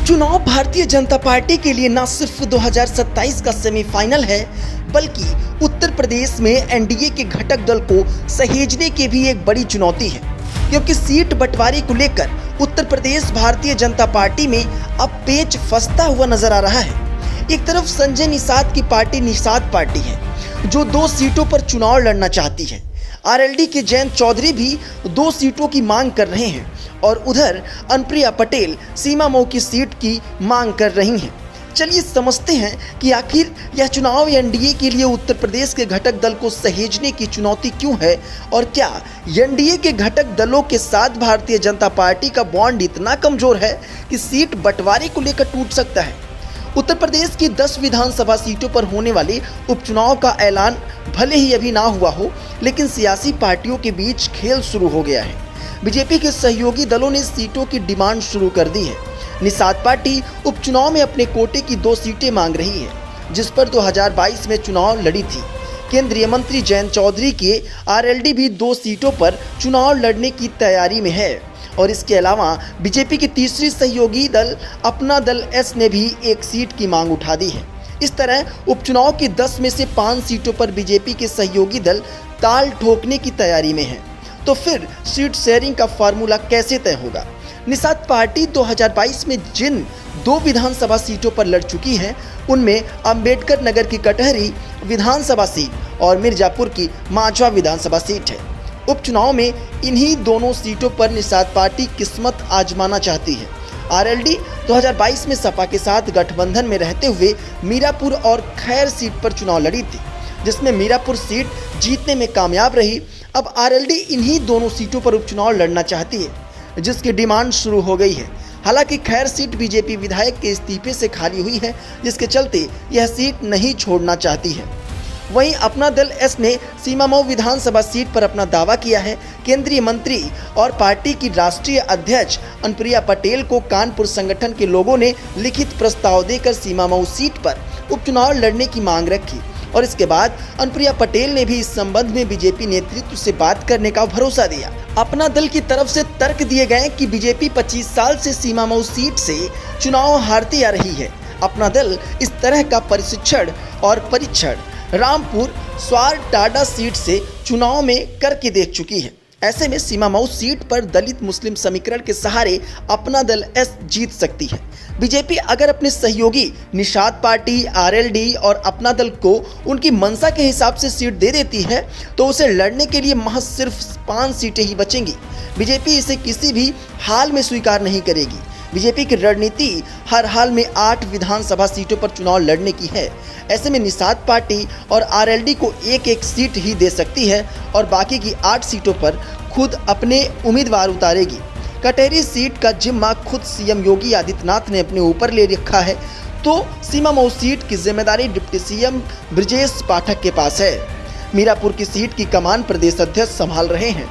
चुनाव भारतीय जनता पार्टी के लिए न सिर्फ 2027 का सेमीफाइनल है, बल्कि उत्तर प्रदेश में एनडीए के घटक दल को सहेजने की भी एक बड़ी चुनौती है, क्योंकि सीट बंटवारे को लेकर उत्तर प्रदेश भारतीय जनता पार्टी में अब पेच फंसता हुआ नजर आ रहा है। एक तरफ संजय निषाद की पार्टी निषाद पार्टी है, जो 2 सीटों पर चुनाव लड़ना चाहती है। आरएलडी के जयंत चौधरी भी 2 सीटों की मांग कर रहे हैं और उधर अनुप्रिया पटेल सीमा मऊ की सीट की मांग कर रही हैं। चलिए समझते हैं कि आखिर यह चुनाव एनडीए के लिए उत्तर प्रदेश के घटक दल को सहेजने की चुनौती क्यों है, और क्या एनडीए के घटक दलों के साथ भारतीय जनता पार्टी का बॉन्ड इतना कमजोर है कि सीट बंटवारे को लेकर टूट सकता है। उत्तर प्रदेश की 10 विधानसभा सीटों पर होने वाले उपचुनाव का ऐलान भले ही अभी ना हुआ हो, लेकिन सियासी पार्टियों के बीच खेल शुरू हो गया है। बीजेपी के सहयोगी दलों ने सीटों की डिमांड शुरू कर दी है। निषाद पार्टी उपचुनाव में अपने कोटे की 2 सीटें मांग रही है, जिस पर 2022 में चुनाव लड़ी थी। केंद्रीय मंत्री जयंत चौधरी की आरएलडी भी 2 सीटों पर चुनाव लड़ने की तैयारी में है, और इसके अलावा बीजेपी की तीसरी सहयोगी दल अपना दल एस ने भी 1 सीट की मांग उठा दी है। इस तरह उपचुनाव की 10 में से 5 सीटों पर बीजेपी के सहयोगी दल ताल ठोकने की तैयारी में है। तो फिर सीट शेयरिंग का फार्मूला कैसे तय होगा? निषाद पार्टी 2022 में जिन 2 विधानसभा सीटों पर लड़ चुकी है, उनमें अंबेडकर नगर की कटहरी विधानसभा सीट और मिर्जापुर की मांझा विधानसभा सीट है। उपचुनाव में इन्हीं दोनों सीटों पर निषाद पार्टी किस्मत आजमाना चाहती है। आरएलडी 2022 में सपा के साथ गठबंधन में रहते हुए मीरापुर और खैर सीट पर चुनाव लड़ी थी, जिसमें मीरापुर सीट जीतने में कामयाब रही। अब आरएलडी इन्हीं दोनों सीटों पर उपचुनाव लड़ना चाहती है, जिसकी डिमांड शुरू हो गई है। हालांकि खैर सीट बीजेपी विधायक के इस्तीफे से खाली हुई है, जिसके चलते यह सीट नहीं छोड़ना चाहती है। वहीं अपना दल एस ने सीमा मऊ विधानसभा सीट पर अपना दावा किया है। केंद्रीय मंत्री और पार्टी की राष्ट्रीय अध्यक्ष अनुप्रिया पटेल को कानपुर संगठन के लोगों ने लिखित प्रस्ताव देकर सीमा मऊ सीट पर उपचुनाव लड़ने की मांग रखी, और इसके बाद अनुप्रिया पटेल ने भी इस संबंध में बीजेपी नेतृत्व से बात करने का भरोसा दिया। अपना दल की तरफ से तर्क दिए गए कि बीजेपी 25 साल से सीमा मऊ सीट से चुनाव हारती आ रही है। अपना दल इस तरह का प्रशिक्षण और परीक्षण रामपुर स्वार टाडा सीट से चुनाव में करके देख चुकी है। ऐसे में सीमा मऊ सीट पर दलित मुस्लिम समीकरण के सहारे अपना दल एस जीत सकती है। बीजेपी अगर अपने सहयोगी निषाद पार्टी, आरएलडी और अपना दल को उनकी मंशा के हिसाब से सीट दे देती है, तो उसे लड़ने के लिए महज सिर्फ 5 सीटें ही बचेंगी। बीजेपी इसे किसी भी हाल में स्वीकार नहीं करेगी। बीजेपी की रणनीति हर हाल में 8 विधानसभा सीटों पर चुनाव लड़ने की है। ऐसे में निषाद पार्टी और आरएलडी को 1-1 सीट ही दे सकती है और बाकी की 8 सीटों पर खुद अपने उम्मीदवार उतारेगी। कटहरी सीट का जिम्मा खुद सीएम योगी आदित्यनाथ ने अपने ऊपर ले रखा है, तो सीमा मऊ सीट की जिम्मेदारी डिप्टी सीएम ब्रजेश पाठक के पास है। मीरापुर की सीट की कमान प्रदेश अध्यक्ष संभाल रहे हैं।